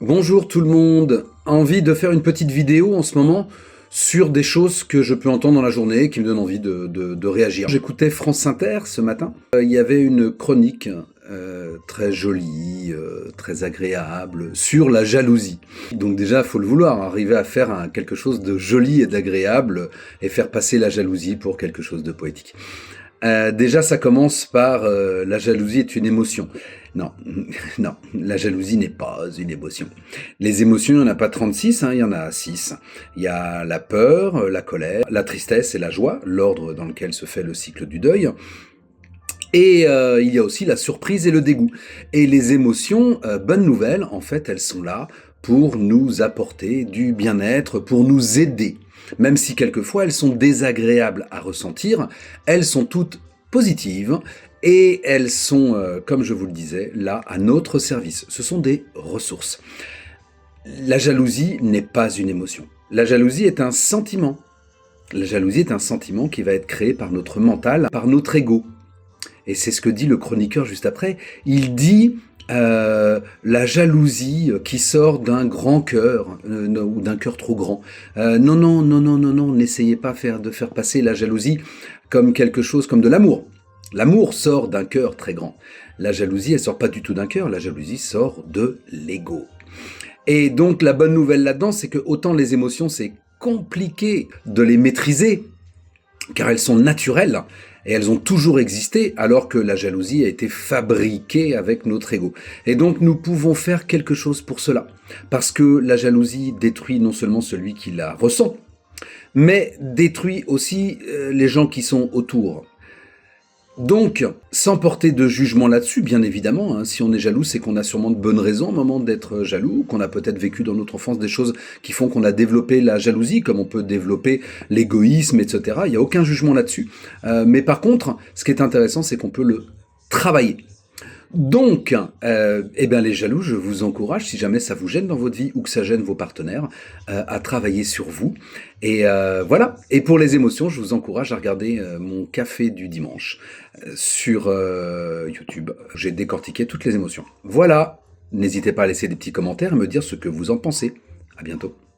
Bonjour tout le monde, envie de faire une petite vidéo en ce moment sur des choses que je peux entendre dans la journée qui me donnent envie de réagir. J'écoutais France Inter ce matin, il y avait une chronique très jolie, très agréable sur la jalousie. Donc déjà, il faut le vouloir, arriver à faire quelque chose de joli et d'agréable et faire passer la jalousie pour quelque chose de poétique. Déjà, ça commence par la jalousie est une émotion. Non, non, la jalousie n'est pas une émotion. Les émotions, il n'y en a pas 36, il y en a 6. Il y a la peur, la colère, la tristesse et la joie, l'ordre dans lequel se fait le cycle du deuil. Et il y a aussi la surprise et le dégoût. Et les émotions, bonne nouvelle, en fait, elles sont là pour nous apporter du bien-être, pour nous aider. Même si quelquefois elles sont désagréables à ressentir, elles sont toutes positives et elles sont, comme je vous le disais, là à notre service. Ce sont des ressources. La jalousie n'est pas une émotion. La jalousie est un sentiment. La jalousie est un sentiment qui va être créé par notre mental, par notre ego. Et c'est ce que dit le chroniqueur juste après. Il dit la jalousie qui sort d'un grand cœur ou d'un cœur trop grand. Non, n'essayez pas de faire passer la jalousie comme quelque chose, comme de l'amour. L'amour sort d'un cœur très grand. La jalousie, elle sort pas du tout d'un cœur, la jalousie sort de l'ego. Et donc la bonne nouvelle là-dedans, c'est que autant les émotions, c'est compliqué de les maîtriser, car elles sont naturelles, et elles ont toujours existé, alors que la jalousie a été fabriquée avec notre ego. Et donc nous pouvons faire quelque chose pour cela, parce que la jalousie détruit non seulement celui qui la ressent, mais détruit aussi les gens qui sont autour. Donc, sans porter de jugement là-dessus, bien évidemment, si on est jaloux, c'est qu'on a sûrement de bonnes raisons au moment d'être jaloux, qu'on a peut-être vécu dans notre enfance des choses qui font qu'on a développé la jalousie, comme on peut développer l'égoïsme, etc. Il n'y a aucun jugement là-dessus. Mais par contre, ce qui est intéressant, c'est qu'on peut le travailler. Donc, les jaloux, je vous encourage, si jamais ça vous gêne dans votre vie ou que ça gêne vos partenaires, à travailler sur vous. Et voilà. Et pour les émotions, je vous encourage à regarder mon café du dimanche sur YouTube. J'ai décortiqué toutes les émotions. Voilà. N'hésitez pas à laisser des petits commentaires et me dire ce que vous en pensez. À bientôt.